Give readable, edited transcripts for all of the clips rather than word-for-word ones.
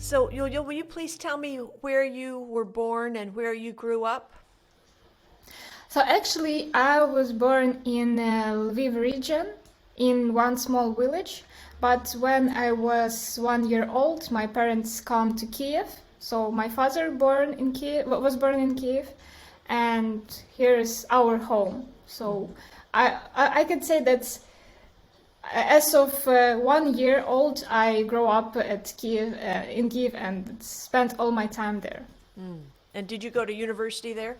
So, Yulia, will you please tell me where you were born and where you grew up? So actually, I was born in Lviv region, in one small village. But when I was 1 year old, my parents come to Kiev. So my father was born in Kiev, and here's our home. So I can say that as of 1 year old, I grew up at Kiev, in Kiev, and spent all my time there. And did you go to university there?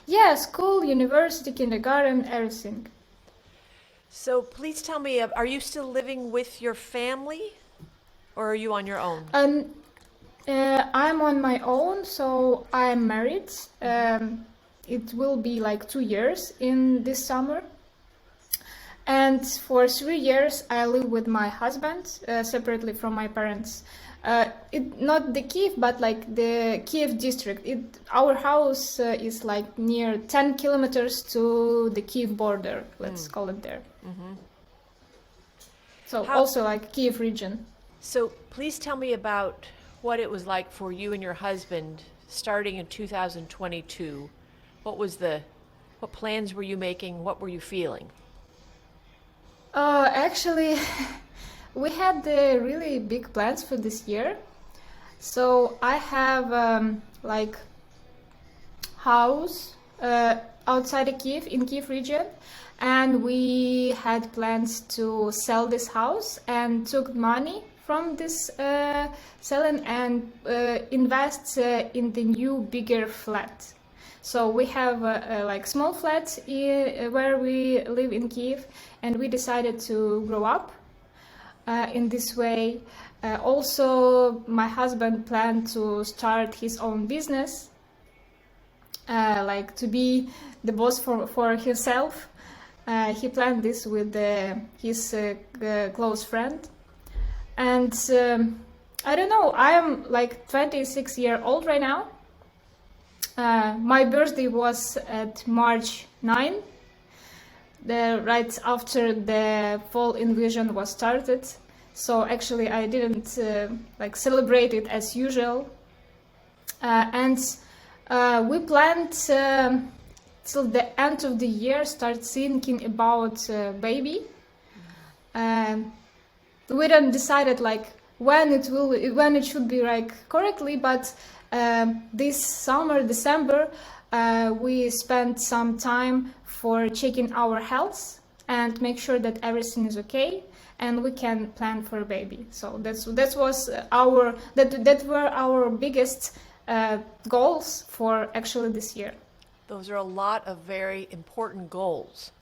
Yeah, school, university, kindergarten, everything. So please tell me, are you still living with your family or are you on your own? I'm on my own, so I'm married. It will be like 2 years in this summer. And for 3 years, I live with my husband, separately from my parents. Not the Kiev, but like the Kiev district. Our house is like near 10 kilometers to the Kiev border, let's call it there. So How- also like Kiev region. So please tell me about what it was like for you and your husband starting in 2022. What plans were you making? What were you feeling? Actually, we had really big plans for this year. So I have like house outside of Kiev, in Kiev region, and we had plans to sell this house and took money from this selling and invest in the new bigger flat. So we have like small flats where we live in Kiev, and we decided to grow up in this way. Also, my husband planned to start his own business, like to be the boss for himself. He planned this with his close friend. And I don't know, I'm like 26-year-old right now. My birthday was at March 9, right after the fall invasion was started. So actually I didn't like celebrate it as usual. And we planned till the end of the year start thinking about baby. We didn't decided like when it should be like correctly, but this summer, December, we spent some time for checking our health and make sure that everything is okay and we can plan for a baby. So that were our biggest goals for actually this year. Those are a lot of very important goals.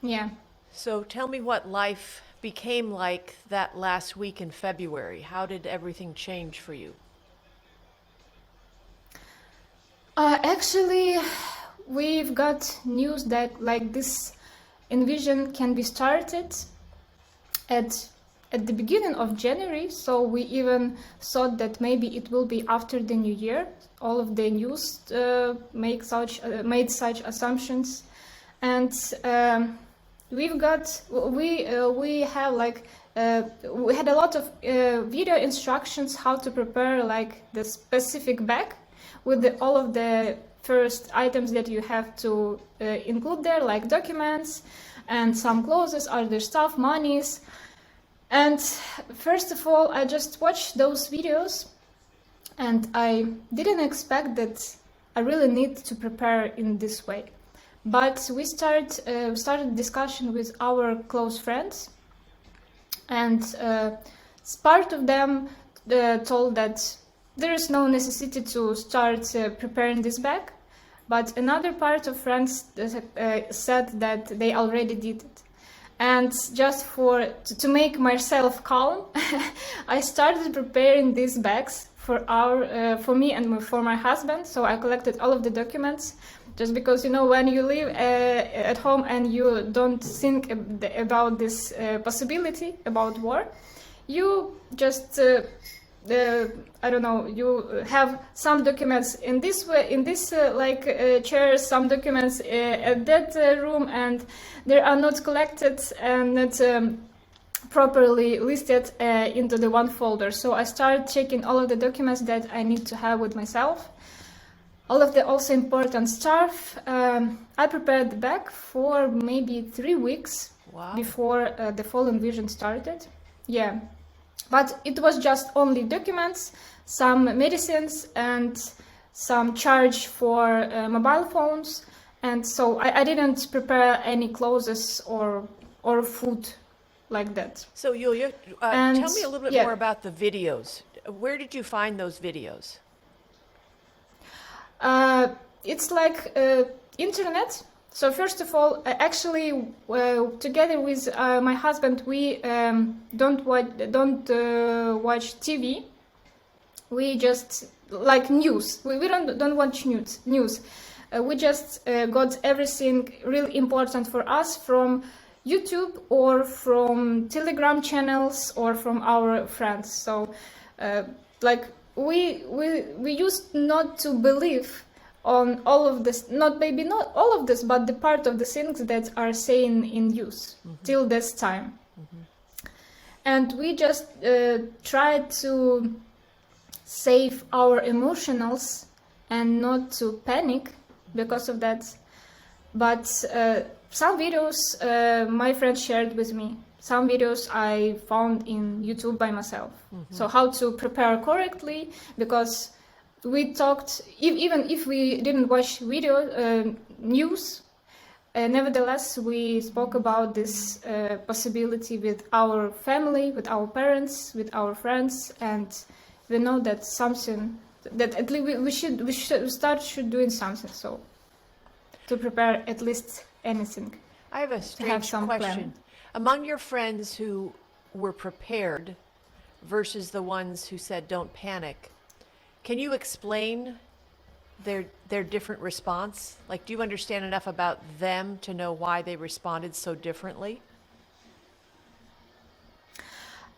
Yeah. So tell me what life became like that last week in February. How did everything change for you? Actually, we've got news that like this invasion can be started at the beginning of January. So we even thought that maybe it will be after the new year. All of the news made such assumptions, and we had a lot of video instructions how to prepare like the specific bag with all of the first items that you have to include there, like documents and some clothes, other stuff, monies. And first of all, I just watched those videos and I didn't expect that I really need to prepare in this way. But we started discussion with our close friends, and part of them told that there is no necessity to start preparing this bag, but another part of friends said that they already did it. And just to make myself calm, I started preparing these bags for me and for my husband. So I collected all of the documents, just because, you know, when you live at home and you don't think about this possibility about war, you just I don't know, you have some documents in this way, in this chair, some documents at that room, and they are not collected and not properly listed into the one folder. So I started checking all of the documents that I need to have with myself. All of the also important stuff. I prepared the bag for maybe 3 weeks Wow. before the fall invasion started. Yeah, but it was just only documents, some medicines, and some charge for mobile phones. And so I didn't prepare any clothes or food like that. So Yulia, And tell me a little bit yeah. more about the videos. Where did you find those videos? It's like internet. So first of all, actually, together with my husband, we don't watch TV. We just like news. We don't watch news. We just got everything really important for us from YouTube or from Telegram channels or from our friends. So, like we used not to believe on all of this, not all of this, but the part of the things that are saying in news till this time. And we just tried to save our emotionals and not to panic because of that. But some videos my friend shared with me. Some videos I found in YouTube by myself. So how to prepare correctly, because we talked, even if we didn't watch video news, nevertheless we spoke about this possibility with our family, with our parents, with our friends, and we know that something that at least we should start doing something, so to prepare at least anything. I have a have strange some question. plan. Among your friends who were prepared versus the ones who said don't panic, can you explain their different response? Like, do you understand enough about them to know why they responded so differently?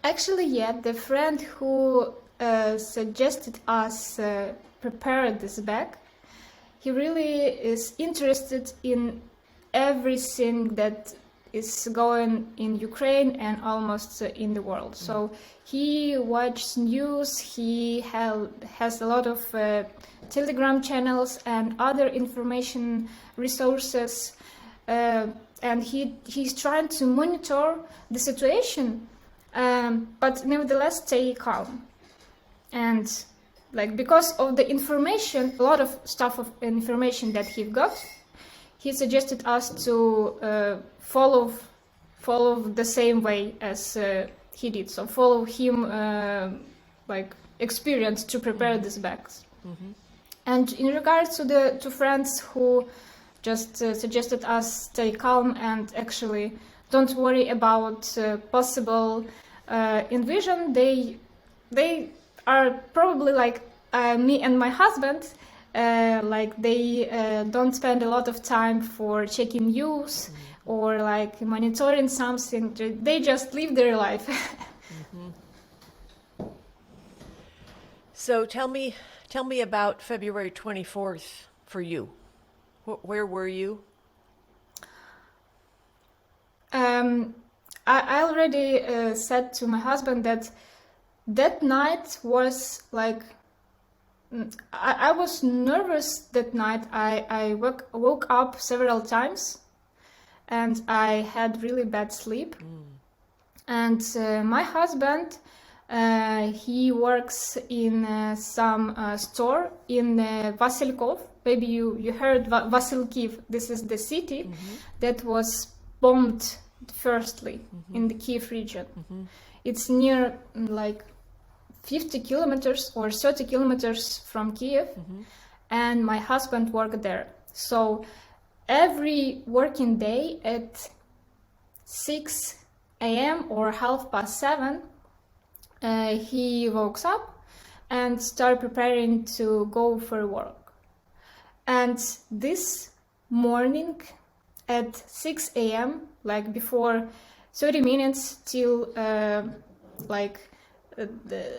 Actually, yeah, the friend who suggested us prepare this bag, he really is interested in everything that is going in Ukraine and almost in the world. So he watches news, he has a lot of Telegram channels and other information resources, and he's trying to monitor the situation, but nevertheless stay calm. And like, because of the information, a lot of stuff of information that he got, he suggested us to follow the same way as he did. So follow him like experience to prepare these bags. And in regards to the two friends who just suggested us stay calm and actually don't worry about possible invasion, they are probably like me and my husband. Like they don't spend a lot of time for checking news or like monitoring something. They just live their life. So tell me about February 24th for you. Where were you? I already said to my husband that night was like, I was nervous that night. I woke up several times and I had really bad sleep. And my husband, he works in some store in Vasilkov. Maybe you heard Vasilkiv. This is the city that was bombed firstly in the Kiev region. It's near like 50 kilometers or 30 kilometers from Kiev, and my husband worked there. So every working day at 6 a.m. or 7:30, he wakes up and started preparing to go for work. And this morning at 6 a.m., like before 30 minutes till the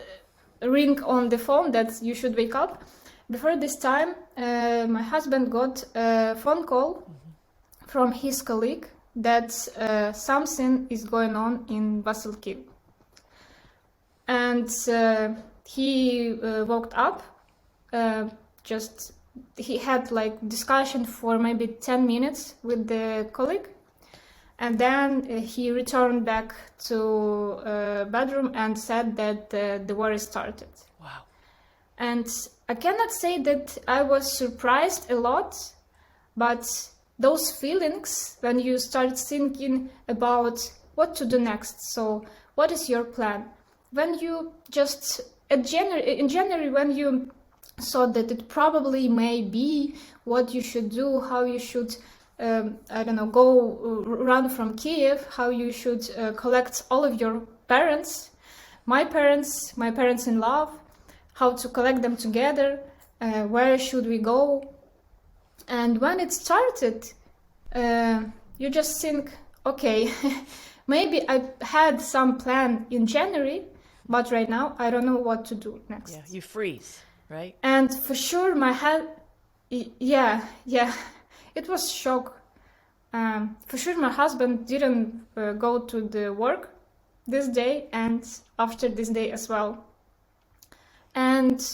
ring on the phone that you should wake up, before this time my husband got a phone call from his colleague that something is going on in Kiev. And he woke up, just he had like discussion for maybe 10 minutes with the colleague, and then he returned back to bedroom and said that the war is started. Wow. And I cannot say that I was surprised a lot, but those feelings when you start thinking about what to do next, so what is your plan? When you just, in January, when you thought that it probably may be what you should do, how you should, I don't know, go run from Kiev, how you should collect all of your parents, my parents-in-law, how to collect them together, where should we go? And when it started, you just think, okay, maybe I had some plan in January, but right now I don't know what to do next. Yeah, you freeze, right? And for sure my head, yeah, it was shock. For sure my husband didn't go to the work this day and after this day as well. And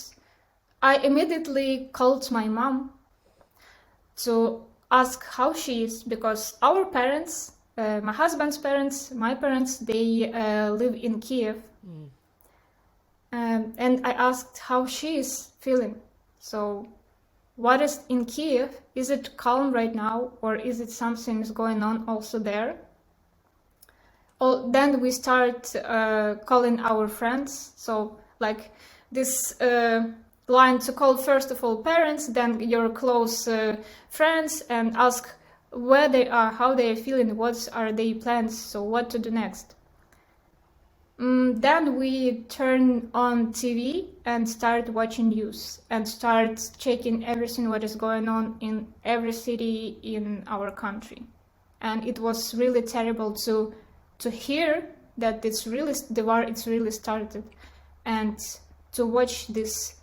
I immediately called my mom to ask how she is, because our parents, my husband's parents, my parents, they live in Kiev. And I asked how she is feeling. So what is in Kiev? Is it calm right now, or is it something is going on also there? Then we start calling our friends. So like this line to call first of all parents, then your close friends, and ask where they are, how they are feeling, what are their plans, so what to do next. Then we turn on TV and start watching news and start checking everything what is going on in every city in our country. And it was really terrible to hear that the war it's really started, and to watch these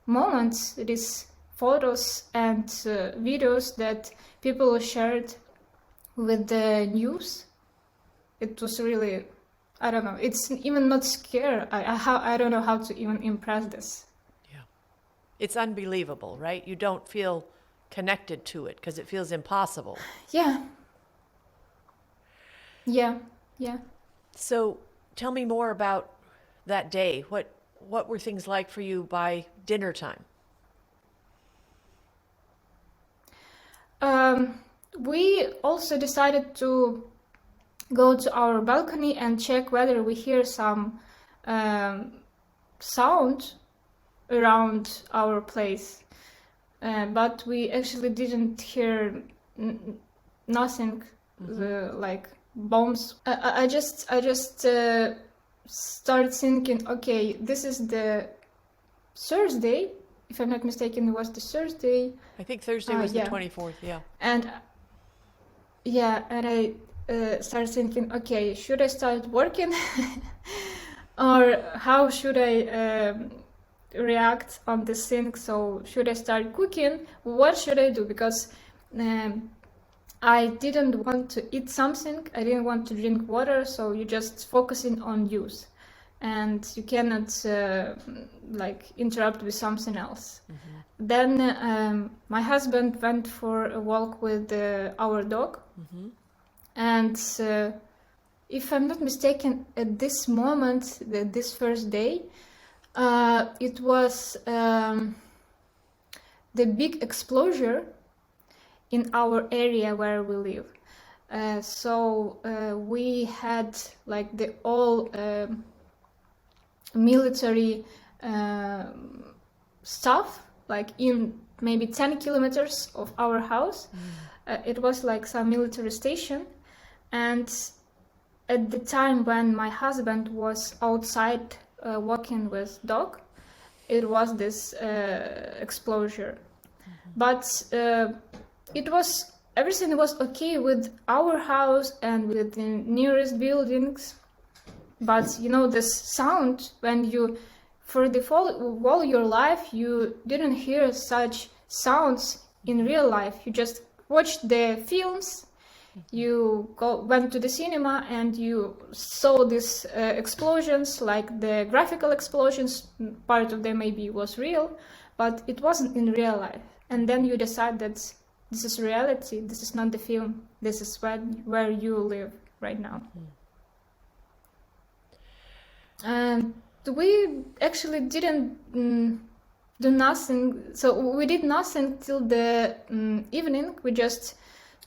moments, these photos and videos that people shared with the news. It was really, I don't know, it's even not scary. I don't know how to even impress this. Yeah. It's unbelievable, right? You don't feel connected to it because it feels impossible. Yeah. So tell me more about that day. What were things like for you by dinner time? We also decided to go to our balcony and check whether we hear some sound around our place, but we actually didn't hear nothing. Like bombs. I just started thinking, okay, this is the Thursday, if I'm not mistaken. It was the Thursday. I think Thursday was the 24th, yeah. And I started thinking, okay, should I start working or how should I react on this thing? So should I start cooking? What should I do? Because I didn't want to eat something, I didn't want to drink water, so you're just focusing on news, and you cannot like interrupt with something else. Then my husband went for a walk with our dog, and if I'm not mistaken, at this moment, this first day, it was the big explosion in our area where we live. So we had like the all military stuff, like in maybe 10 kilometers of our house. It was like some military station. And at the time when my husband was outside walking with dog, it was this explosion. But everything was okay with our house and with the nearest buildings. But you know, this sound, when you, for the whole your life, you didn't hear such sounds in real life. You just watched the films, You went to the cinema and you saw these explosions, like the graphical explosions. Part of them maybe was real, but it wasn't in real life. And then you decide that this is reality, this is not the film, this is where you live right now. And we actually didn't do nothing. So we did nothing till the evening. We just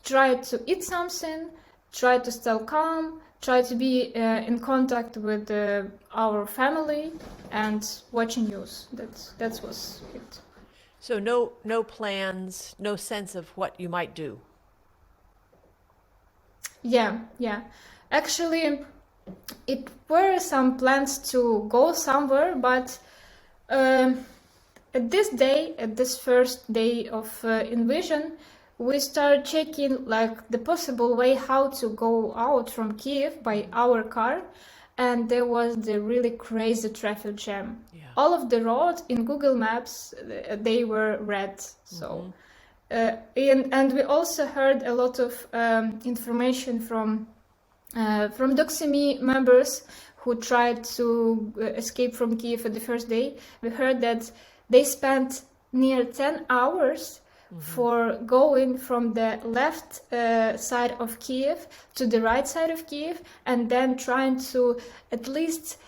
tried to eat something, tried to stay calm, tried to be in contact with our family, and watching news. That was it. So no plans, no sense of what you might do. Yeah. Actually, it were some plans to go somewhere, but at this first day of invasion, we started checking like the possible way how to go out from Kiev by our car, and there was the really crazy traffic jam. Yeah. All of the roads in Google Maps, they were red. So, and we also heard a lot of information from Doximi members who tried to escape from Kiev at the first day. We heard that they spent near 10 hours for going from the left side of Kiev to the right side of Kiev, and then trying to at least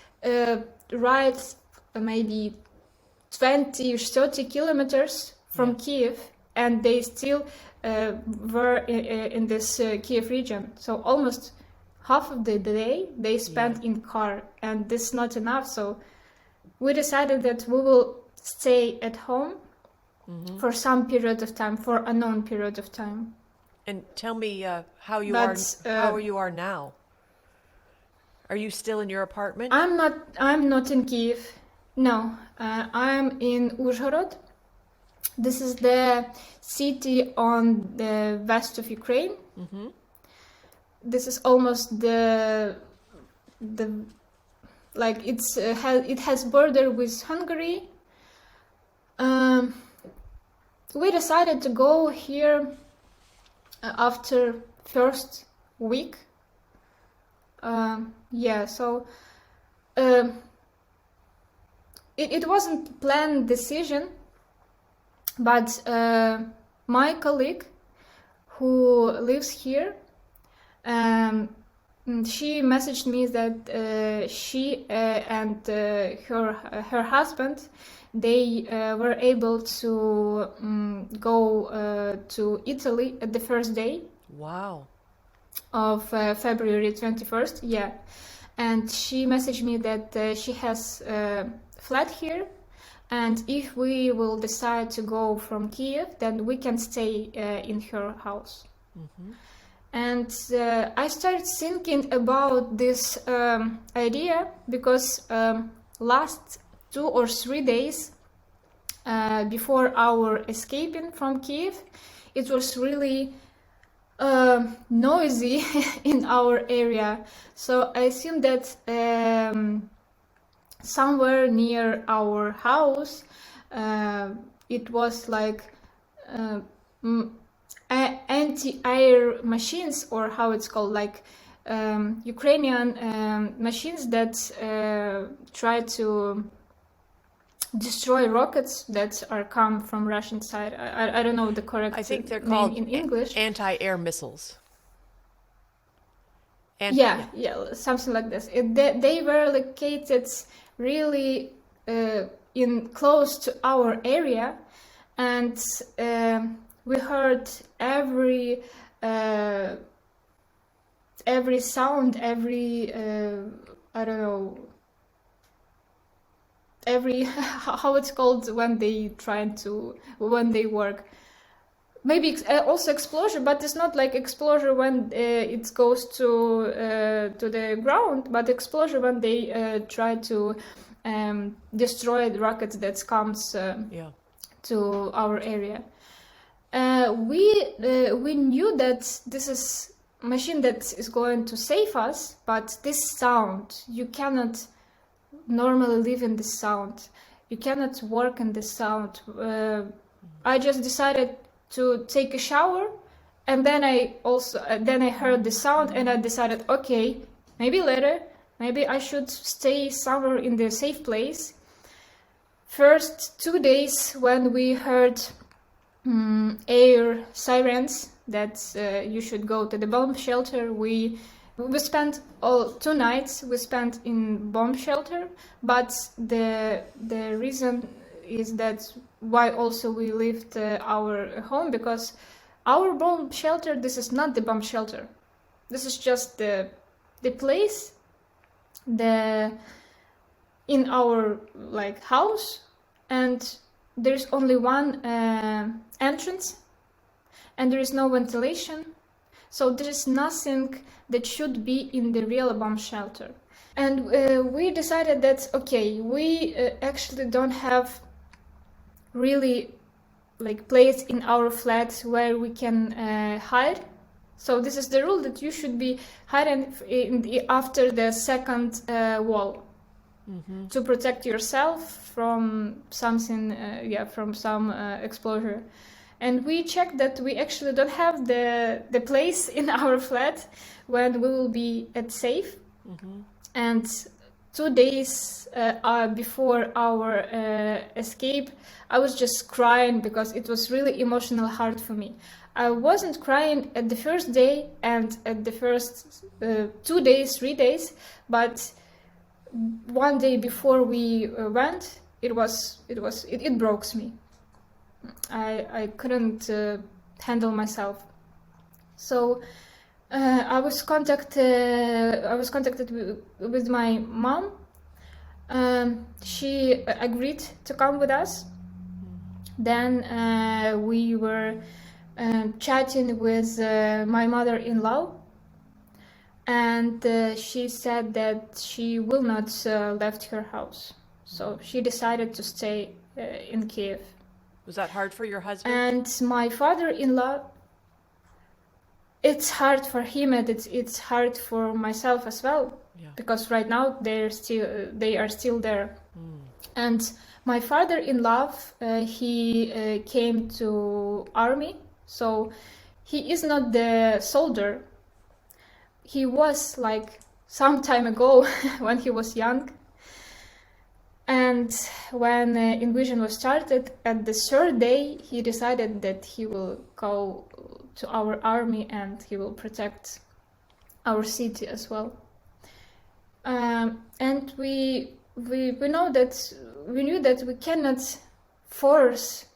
ride maybe 20 or 30 kilometers from Kiev, and they still were in this Kiev region. So almost half of the day they spent in car, and this is not enough. So we decided that we will stay at home for some period of time, for a known period of time. And tell me how you are now. Are you still in your apartment? I'm not in Kiev. No, I'm in Uzhhorod. This is the city on the west of Ukraine. This is almost the like it has border with Hungary. We decided to go here after first week. So it wasn't planned decision, but my colleague who lives here, she messaged me that she and her husband, they were able to go to Italy at the first day. Wow. Of February 21st, yeah. And she messaged me that she has a flat here, and if we will decide to go from Kiev, then we can stay in her house. And I started thinking about this idea because last 2 or 3 days before our escaping from Kiev, it was really noisy in our area. So I assume that somewhere near our house it was like anti-air machines, or how it's called, like Ukrainian machines that try to destroy rockets that are come from Russian side. I don't know the correct I think they're name called in English. anti-air missiles. Yeah, something like this. They were located really in close to our area, and we heard every sound, every I don't know, every how it's called when they work. Maybe also explosion, but it's not like explosion when it goes to the ground, but explosion when they try to destroy the rockets that comes to our area. We knew that this is a machine that is going to save us, but this sound, you cannot normally live in this sound. You cannot work in this sound. I just decided to take a shower And then I heard the sound, and I decided, okay, maybe later, maybe I should stay somewhere in the safe place. First 2 days when we heard air sirens that you should go to the bomb shelter, we spent all 2 nights we spent in bomb shelter. But the reason is that why also we left our home, because our bomb shelter, this is not the bomb shelter, this is just the place in our like house, and there's only one entrance, and there is no ventilation, so there is nothing that should be in the real bomb shelter. And we decided that, okay, we actually don't have really like place in our flat where we can hide. So this is the rule, that you should be hiding after the second wall, to protect yourself from something, from some exposure. And we checked that we actually don't have the place in our flat when we will be at safe. And 2 days before our escape, I was just crying because it was really emotional hard for me. I wasn't crying at the first day and at the first 2 days, 3 days, but one day before we went, it broke me. I couldn't handle myself. So I was contacted with my mom. She agreed to come with us. Then we were chatting with my mother-in-law, and she said that she will not left her house. So she decided to stay in Kiev. Was that hard for your husband? And my father-in-law, it's hard for him, and it's hard for myself as well, because right now they are still there. And my father-in-law, he came to army, so he is not the soldier. He was like some time ago when he was young. And when invasion was started, at the third day, he decided that he will go to our army and he will protect our city as well. And we knew that we cannot force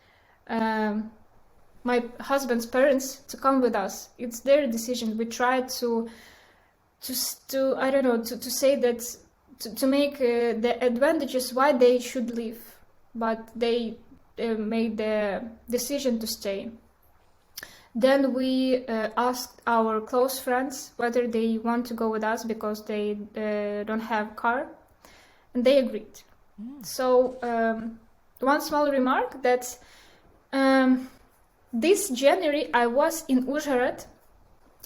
my husband's parents to come with us. It's their decision. We tried to I don't know, to say that, to make the advantages why they should leave, but they made the decision to stay. Then we asked our close friends whether they want to go with us because they don't have car, and they agreed. So one small remark, that this January I was in Uzhhorod.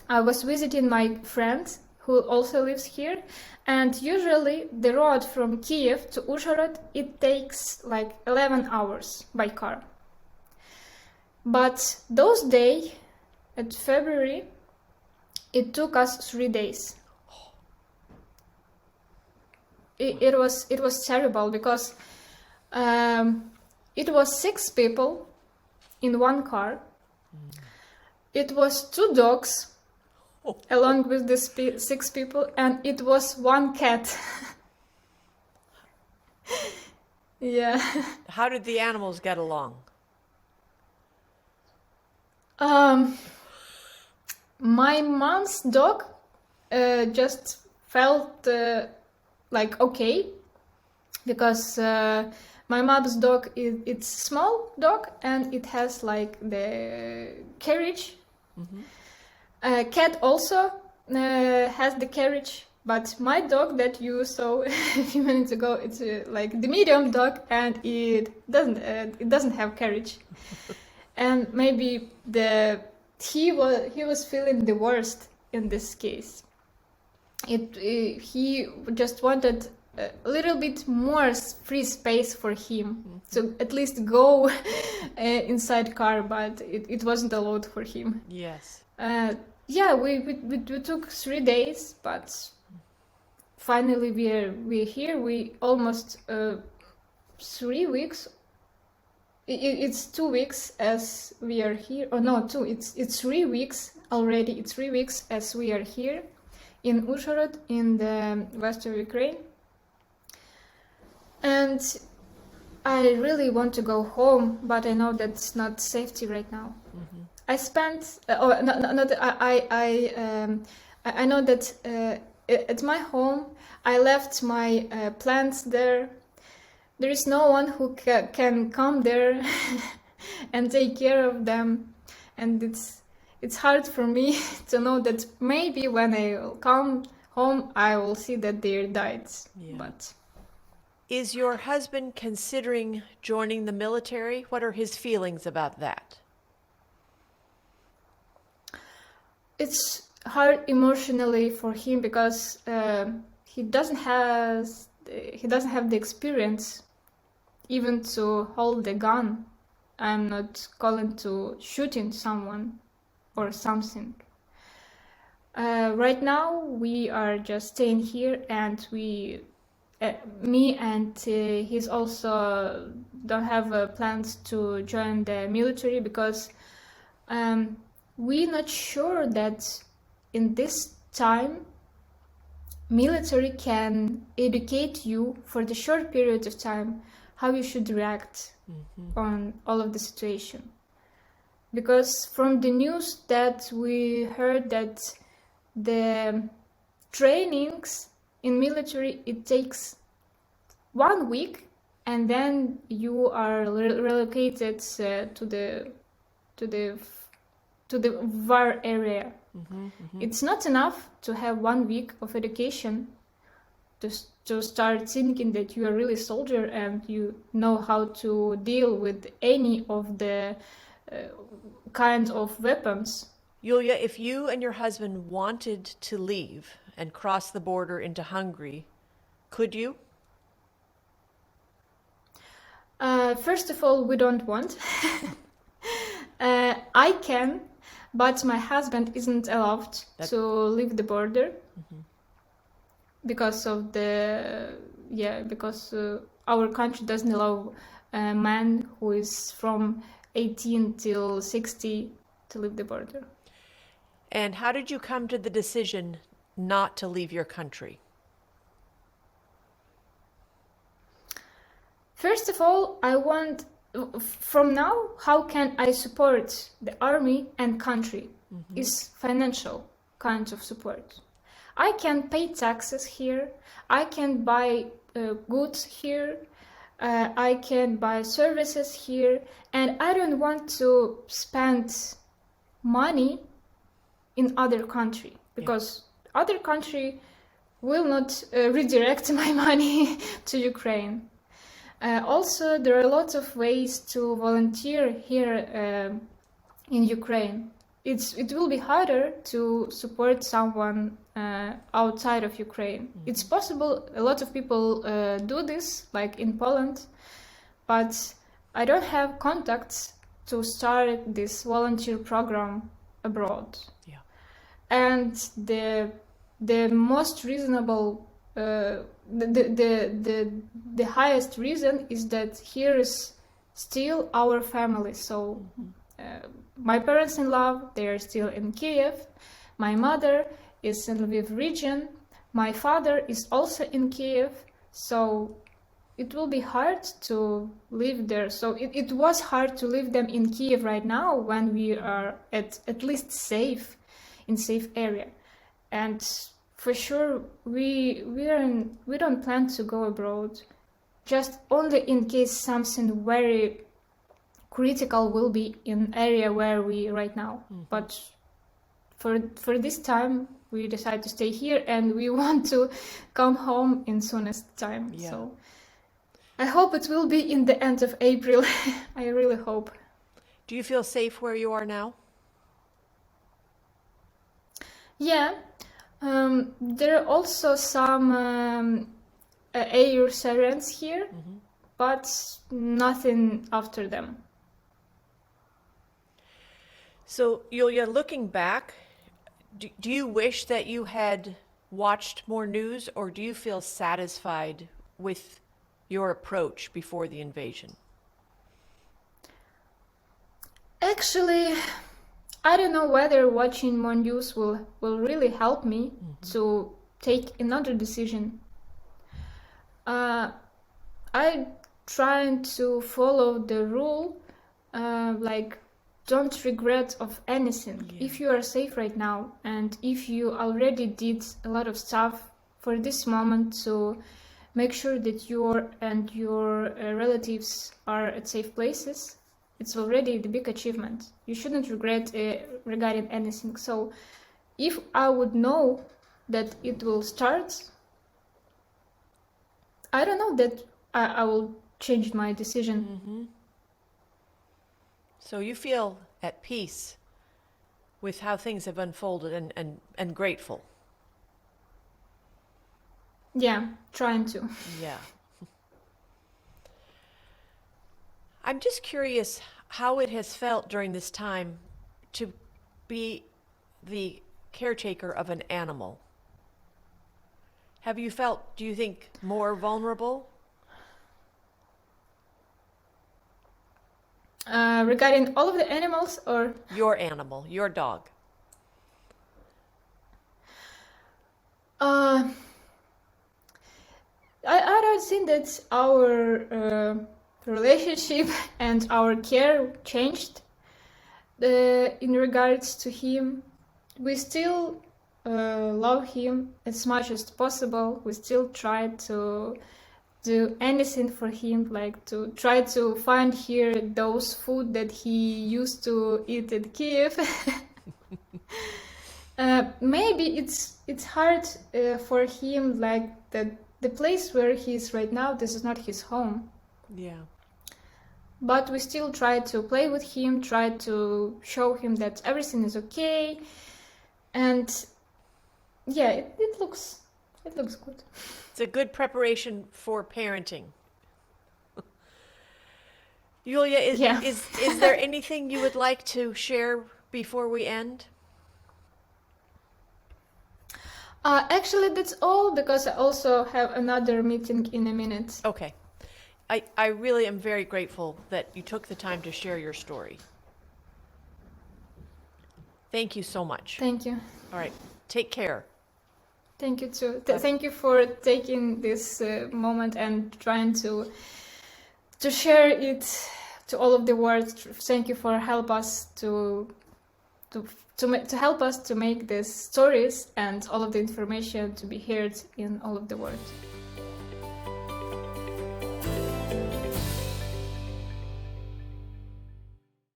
I was visiting my friend who also lives here, and usually the road from Kiev to Uzhhorod, it takes like 11 hours by car. But those days, at February, it took us 3 days. It was terrible, because it was 6 people in one car. It was 2 dogs along with the 6 people, and it was 1 cat. Yeah. How did the animals get along? My mom's dog just felt like okay, because my mom's dog it's small dog, and it has like the carriage. Cat also has the carriage, but my dog that you saw a few minutes ago, it's like the medium dog, and it doesn't have carriage. And maybe he was feeling the worst in this case. He just wanted a little bit more free space for him to at least go inside car, but it wasn't allowed for him. Yes. Yeah, we took 3 days, but finally we're here. We almost 3 weeks. It's 2 weeks as we are here. Oh no, two. It's 3 weeks already. It's 3 weeks as we are here in Uzhhorod in the west of Ukraine. And I really want to go home, but I know that's not safety right now. I spent. I know that at my home I left my plants there. There is no one who can come there and take care of them, and it's hard for me to know that maybe when I will come home I will see that they died. Yeah. But Is your husband considering joining the military? What are his feelings about that? it's hard emotionally for him because he doesn't have the experience even to hold the gun. I'm not calling to shooting someone or something. Right now we are just staying here, and me and he's also don't have plans to join the military because we're not sure that in this time military can educate you for the short period of time how you should react on all of the situation. Because from the news that we heard that the trainings in military, it takes 1 week, and then you are relocated to the war area. It's not enough to have 1 week of education to start thinking that you are really soldier and you know how to deal with any of the kind of weapons. Yulia, if you and your husband wanted to leave and cross the border into Hungary, could you? First of all, we don't want. I can, but my husband isn't allowed to leave the border because of because our country doesn't allow a man who is from 18 till 60 to leave the border. And how did you come to the decision not to leave your country? First of all, I want, from now, how can I support the army and country? Is financial kind of support. I can pay taxes here, I can buy goods here, I can buy services here, and I don't want to spend money in other country because other country will not redirect my money to Ukraine. Also, there are lots of ways to volunteer here in Ukraine. It will be harder to support someone outside of Ukraine. It's possible, a lot of people do this, like in Poland, but I don't have contacts to start this volunteer program abroad. Yeah. And the most reasonable, the highest reason is that here is still our family. So my parents-in-law, they are still in Kiev. My mother is in Lviv region. My father is also in Kiev. So it will be hard to live there. So it was hard to leave them in Kiev right now when we are at least safe, in safe area. And for sure, we don't plan to go abroad, just only in case something very critical will be in area where we right now. But for this time, we decide to stay here, and we want to come home in soonest time. Yeah. So I hope it will be in the end of April. I really hope. Do you feel safe where you are now? Yeah. There are also some air sirens here, but nothing after them. So, Yulia, looking back, do you wish that you had watched more news, or do you feel satisfied with your approach before the invasion? Actually, I don't know whether watching more news will really help me to take another decision. I'm trying to follow the rule, like don't regret of anything. Yeah. If you are safe right now, and if you already did a lot of stuff for this moment to make sure that you and your relatives are at safe places, it's already the big achievement. You shouldn't regret regarding anything. So if I would know that it will start, I don't know that I will change my decision. So you feel at peace with how things have unfolded and grateful. Yeah, trying to. Yeah. I'm just curious how it has felt during this time to be the caretaker of an animal. Have you felt, do you think, more vulnerable? Regarding all of the animals, or Your animal, your dog. I don't think that our relationship and our care changed in regards to him. We still love him as much as possible. We still try to do anything for him, like to try to find here those food that he used to eat at Kiev. Maybe it's hard for him, like that the place where he is right now, this is not his home. Yeah. But we still try to play with him, try to show him that everything is okay, and yeah, it looks good. It's a good preparation for parenting. Yulia, Yeah. is there anything you would like to share before we end? Actually, that's all, because I also have another meeting in a minute. Okay. I really am very grateful that you took the time to share your story. Thank you so much. Thank you. All right. Take care. Thank you too. Thank you for taking this moment and trying to share it to all of the world. Thank you for help us to help us to make these stories and all of the information to be heard in all of the world.